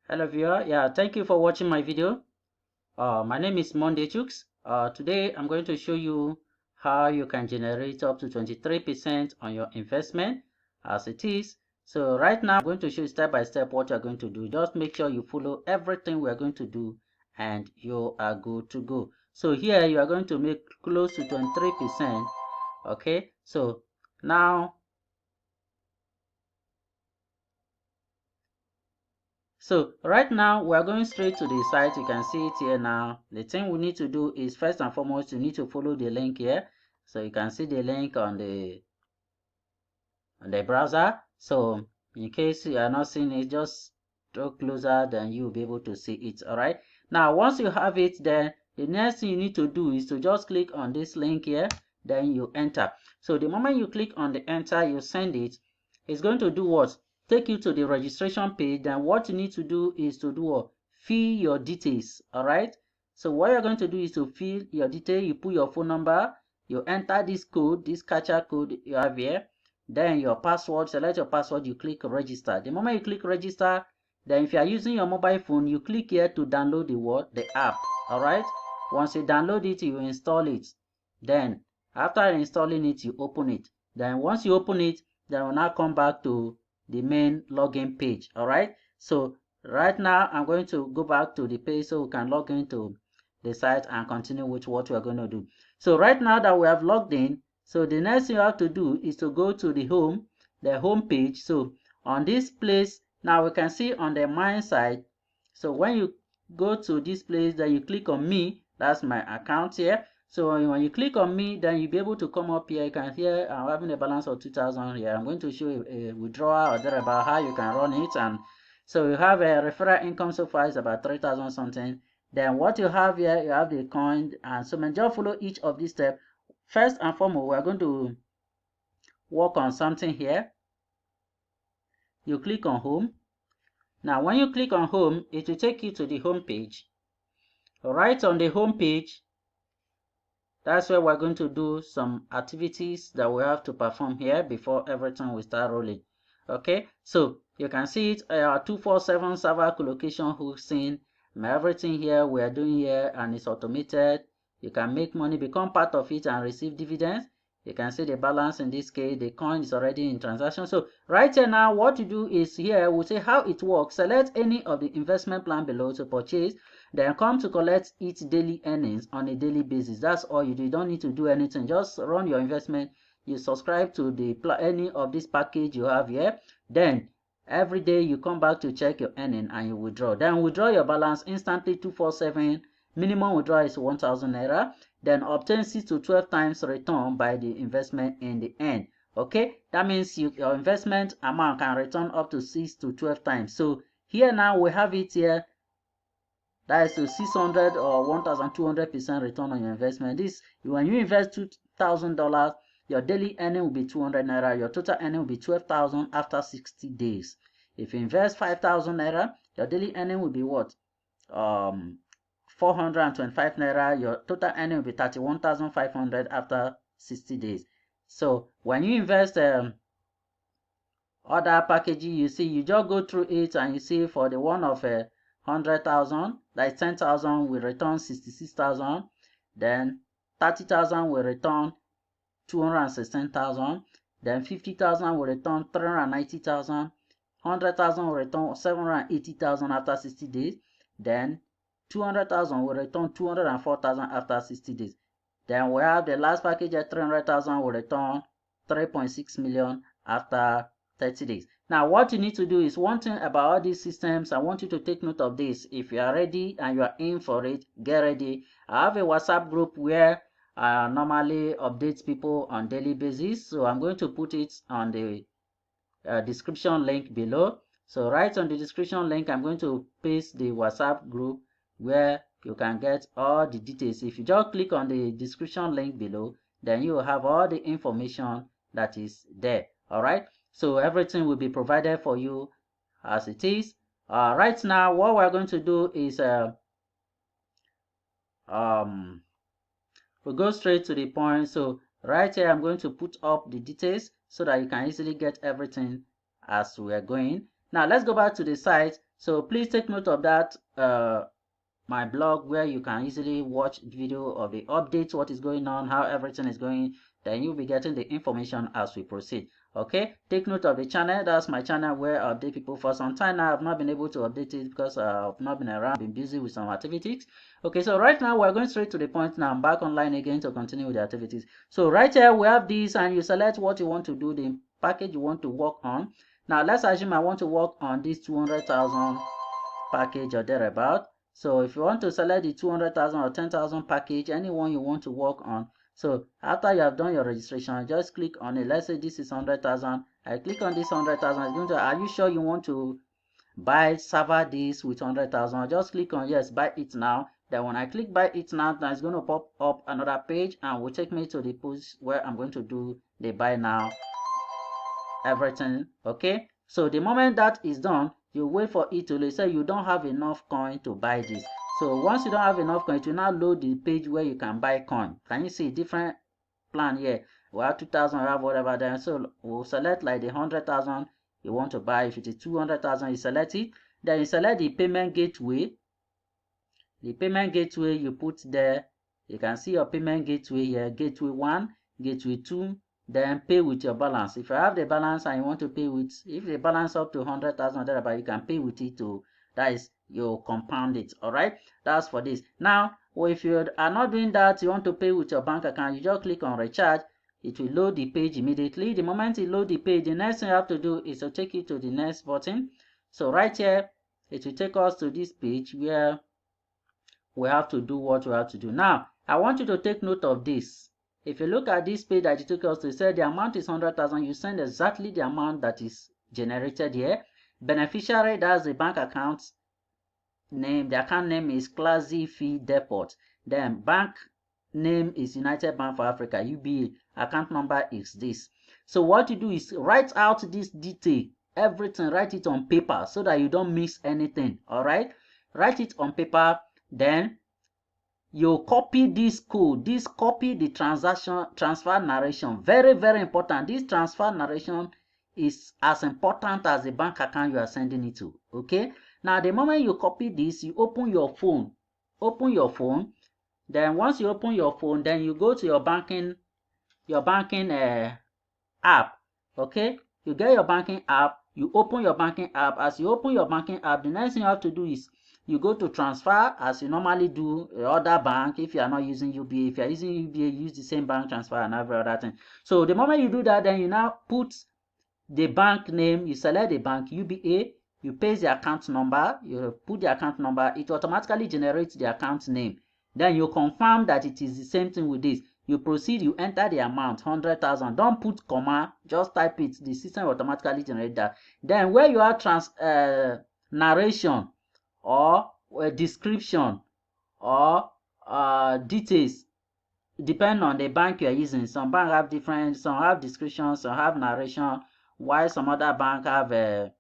Hello viewer, thank you for watching my video. My name is Monday Chooks. Today I'm going to show you how you can generate up to 23% on your investment as it is. So right now I'm going to show you step by step what you're going to do. Just make sure you follow everything we're going to do and you are good to go. So here you are going to make close to 23%. Okay, so now So right now we are going straight to the site. You can see it here now. The thing we need to do is first and foremost you need to follow the link here. So you can see the link on the browser. So in case you are not seeing it, just draw closer, then you'll be able to see it. All right. Now once you have it, then the next thing you need to do is to just click on this link here. Then you enter. So the moment you click on the enter, you send it. It's going to do what? Take you to the registration page. Then what you need to do is to do what? Fill your details. All right. So what you're going to do is to fill your detail. You put your phone number. You enter this code, this captcha code you have here. Then your password, select your password, you click register. The moment you click register, then if you are using your mobile phone, you click here to download the app. All right. Once you download it, you install it. Then after installing it, you open it. Then once you open it, then we'll now come back to the main login page. All right. So right now I'm going to go back to the page so we can log into the site and continue with what we're going to do. So right now that we have logged in, so the next thing you have to do is to go to the home page. So on this place, now we can see on the mine side. So when you go to this place, then you click on me. That's my account here. So when you click on me, then you'll be able to come up here. You can hear I'm having a balance of 2,000 here. I'm going to show you a withdrawal or there about how you can run it. And so you have a referral income so far is about 3,000 something. Then what you have here, you have the coin. And so just follow each of these steps. First and foremost, we're going to work on something here. You click on home. Now when you click on home, it will take you to the home page. Right on the home page, that's where we're going to do some activities that we have to perform here before everything will start rolling. Okay, so you can see it, our 247 server collocation hosting, everything here we are doing here, and it's automated. You can make money, become part of it, and receive dividends. You can see the balance in this case, the coin is already in transaction. So right here now, what you do is here, we'll say how it works. Select any of the investment plan below to purchase, then come to collect its daily earnings on a daily basis. That's all you do. You don't need to do anything. Just run your investment. You subscribe to any of this package you have here. Then every day you come back to check your earning and you withdraw. Then withdraw your balance instantly 247. Minimum withdrawal is 1,000 naira. Then obtain 6 to 12 times return by the investment in the end. Okay, that means your investment amount can return up to 6 to 12 times. So here now we have it here. That is to 600 or 1,200% return on your investment. This, when you invest $2,000, your daily earning will be 200 naira. Your total earning will be 12,000 after 60 days. If you invest 5,000 naira, your daily earning will be what? 425 naira. Your total earning will be 31,500 after 60 days. So when you invest other packages, you see, you just go through it and you see for the one of 100,000, like 10,000 will return 66,000, then 30,000 will return 216,000, then 50,000 will return 390,000, 100,000 will return 780,000 after 60 days, then 200,000 will return 204,000 after 60 days. Then we have the last package at 300,000 will return 3.6 million after 30 days. Now what you need to do is one thing about all these systems, I want you to take note of this. If you are ready and you are in for it, get ready. I have a WhatsApp group where I normally update people on daily basis. So I'm going to put it on the description link below. So right on the description link, I'm going to paste the WhatsApp group where you can get all the details. If you just click on the description link below, then you will have all the information that is there. All right. So everything will be provided for you as it is. Right now, what we're going to do is we'll go straight to the point. So right here, I'm going to put up the details so that you can easily get everything as we are going. Now let's go back to the site. So please take note of that. My blog, where you can easily watch video of the updates, what is going on, how everything is going. Then you'll be getting the information as we proceed. Okay, take note of the channel. That's my channel where I update people. For some time now, I've not been able to update it because I've not been around, been busy with some activities. Okay, so right now we're going straight to the point. Now I'm back online again to continue with the activities. So right here we have this, and you select what you want to do, the package you want to work on. Now let's assume I want to work on this 200,000 package or thereabout. So if you want to select the 200,000 or 10,000 package, anyone you want to work on. So after you have done your registration, just click on it. Let's say this is 100,000. I click on this 100,000. It's going to, are you sure you want to buy server this with 100,000? I just click on yes, buy it now. Then when I click buy it now, then it's going to pop up another page and will take me to the page where I'm going to do the buy now everything. Okay, so the moment that is done, you wait for it to load. Say you don't have enough coin to buy this. So once you don't have enough coin, it will now load the page where you can buy coin. Can you see different plan here? We have 2,000, we have whatever. Then so we'll select like the 100,000 you want to buy. If it is 200,000, you select it. Then you select the payment gateway. The payment gateway you put there. You can see your payment gateway here. Gateway 1, gateway 2. Then pay with your balance. If you have the balance and you want to pay with, if the balance up to 100,000 thereabout, you can pay with it to, that is, you compound it. All right, that's for this. Now, if you are not doing that, you want to pay with your bank account, you just click on recharge. It will load the page immediately. The moment it load the page, the next thing you have to do is to take it to the next button. So right here, it will take us to this page where we have to do what we have to do. Now, I want you to take note of this. If you look at this page that you took us to, say the amount is 100,000, you send exactly the amount that is generated here. Beneficiary, that's the bank account name. The account name is Classy Fee Depot. Then bank name is United Bank for Africa, UBA. Account number is this. So what you do is write out this detail, everything, write it on paper so that you don't miss anything. All right, write it on paper. Then you copy this code, copy the transfer narration. Very, very important. This transfer narration is as important as the bank account you are sending it to. Okay, now the moment you copy this, you open your phone. Then once you open your phone, then you go to your banking app. Okay, you get your banking app, you open your banking app. As you open your banking app, the next thing you have to do is you go to transfer as you normally do other bank. If you are not using UBA, if you are using UBA, use the same bank transfer and every other thing. So the moment you do that, then you now put the bank name, you select the bank UBA, you paste the account number, you put the account number, it automatically generates the account name. Then you confirm that it is the same thing with this. You proceed, you enter the amount 100,000. Don't put comma, just type it. The system will automatically generate that. Then where you have narration or a description or details, depend on the bank you are using. Some bank have different, some have description, some have narration, while some other bank have a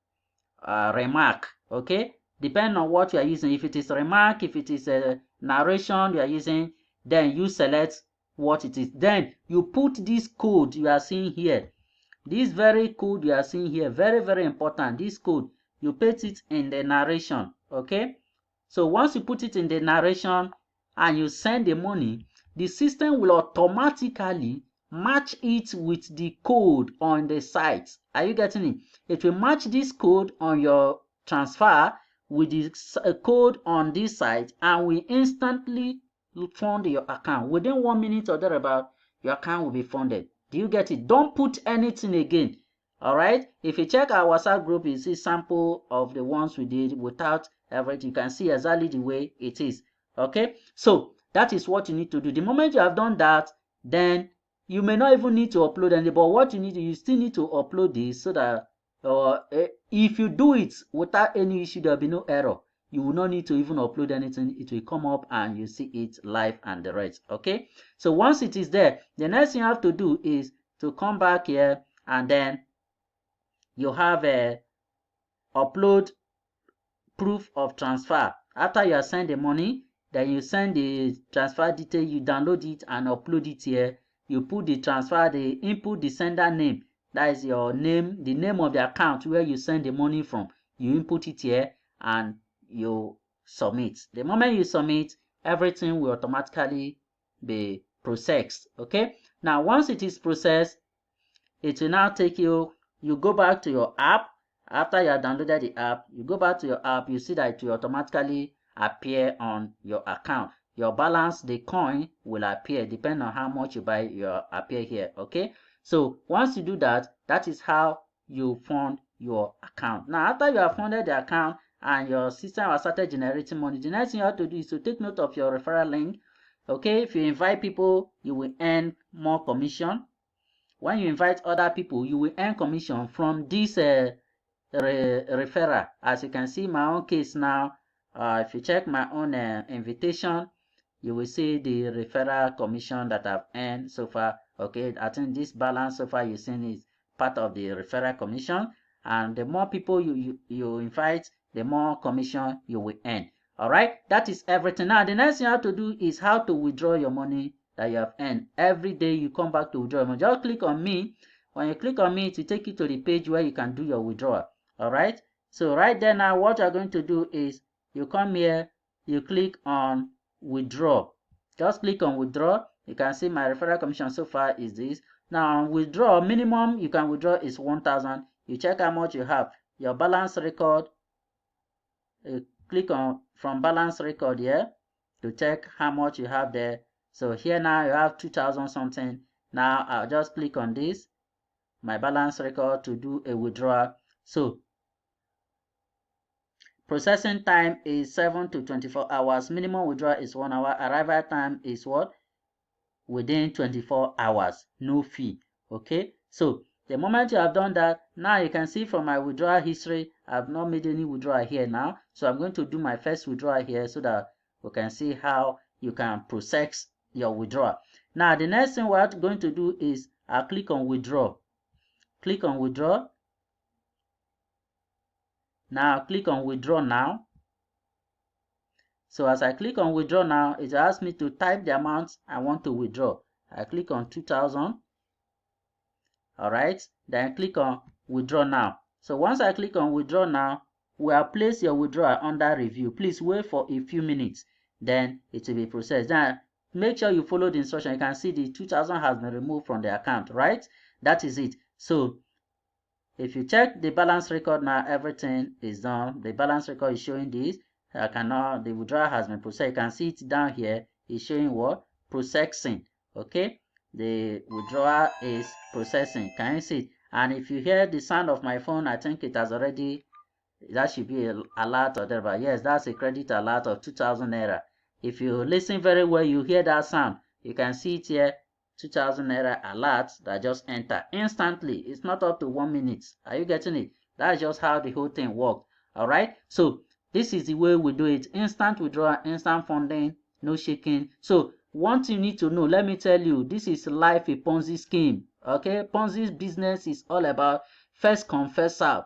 remark. Okay, depend on what you are using. If it is remark, if it is a narration you are using, then you select what it is. Then you put this code you are seeing here. This very code you are seeing here, very, very important. This code, you put it in the narration. Okay, so once you put it in the narration and you send the money, the system will automatically match it with the code on the site. Are you getting it? It will match this code on your transfer with the code on this site, and we instantly fund your account. Within 1 minute or thereabout, your account will be funded. Do you get it? Don't put anything again. All right, if you check our WhatsApp group, you see sample of the ones we did without everything. You can see exactly the way it is. Okay, so that is what you need to do. The moment you have done that, then you may not even need to upload anything, but what you need to, you still need to upload this so that if you do it without any issue, there will be no error. You will not need to even upload anything. It will come up and you see it live and the rest. Okay, so once it is there, the next thing you have to do is to come back here, and then you have a upload proof of transfer. After you have sent the money, then you send the transfer detail, you download it and upload it here. You put the transfer, the input the sender name, that is your name, the name of the account where you send the money from. You input it here, and you submit. The moment you submit, everything will automatically be processed. Okay, now once it is processed, it will now take you go back to your app. After you have downloaded the app, you go back to your app, you see that it will automatically appear on your account. Your balance, the coin, will appear depending on how much you buy, your appear here. Okay, so once you do that, that is how you fund your account. Now after you have funded the account and your system has started generating money, the next thing you have to do is to take note of your referral link. Okay, if you invite people, you will earn more commission. When you invite other people, you will earn commission from this referral. As you can see, my own case now, if you check my own invitation, you will see the referral commission that I've earned so far. Okay, I think this balance so far you've seen is part of the referral commission, and the more people you invite, the more commission you will earn. All right, that is everything. Now the next thing you have to do is how to withdraw your money that you have earned. Every day you come back to withdraw your money. Just click on me. When you click on me, it will take you to the page where you can do your withdrawal. All right, so right there now, what you're going to do is you come here, you click on withdraw. Just click on withdraw. You can see my referral commission so far is this. Now on withdraw, minimum you can withdraw is 1,000. You check how much you have. Your balance record, you click on from balance record here to check how much you have there. So here now you have 2,000 something. Now I'll just click on this, my balance record, to do a withdrawal. So processing time is 7 to 24 hours. Minimum withdrawal is 1 hour. Arrival time is what? Within 24 hours. No fee. Okay. So the moment you have done that, now you can see from my withdrawal history, I've not made any withdrawal here now. So I'm going to do my first withdrawal here so that we can see how you can process your withdrawal. Now the next thing we're going to do is I'll click on withdraw. Click on withdraw. Now click on withdraw now. So as I click on withdraw now, it asks me to type the amount I want to withdraw. I click on 2,000. All right, then click on withdraw now. So once I click on withdraw now, we have placed your withdrawal under review. Please wait for a few minutes, then it will be processed. Then make sure you follow the instruction. You can see the 2,000 has been removed from the account, right? That is it. So if you check the balance record now, everything is done. The balance record is showing this. The withdrawal has been processed. You can see it down here. It's showing what? Processing. Okay, the withdrawal is processing. Can you see it? And if you hear the sound of my phone, I think it has already, that should be an alert or whatever. Yes, that's a credit alert of 2,000 naira. If you listen very well, you hear that sound. You can see it here. 2,000 naira alert that just enter instantly. It's not up to 1 minute. Are you getting it? That's just how the whole thing works. All right, so this is the way we do it. Instant withdrawal, instant funding, no shaking. So one thing you need to know, let me tell you, this is life a Ponzi scheme. Okay, Ponzi's business is all about first come first serve.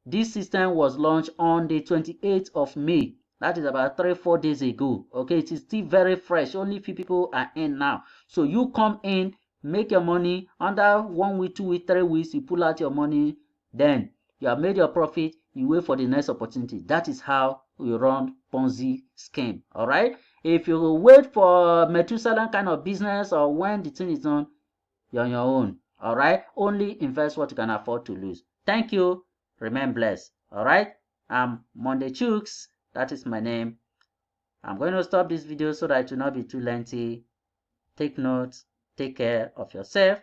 This system was launched on the 28th of May. That is about 3-4 days ago. Okay, it is still very fresh. Only few people are in now. So you come in, make your money under 1 week, 2 weeks, 3 weeks, you pull out your money, then you have made your profit, you wait for the next opportunity. That is how we run Ponzi scheme. All right. If you wait for Methuselah kind of business or when the thing is done, you're on your own. All right. Only invest what you can afford to lose. Thank you. Remain blessed. All right. I'm Monday Chooks. That is my name. I'm going to stop this video so that it will not be too lengthy. Take notes. Take care of yourself.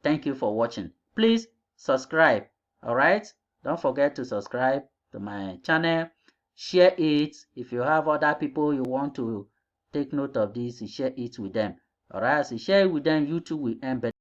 Thank you for watching. Please subscribe. All right. Don't forget to subscribe to my channel. Share it. If you have other people you want to take note of this, share it with them. All right. As you share it with them, YouTube will earn better.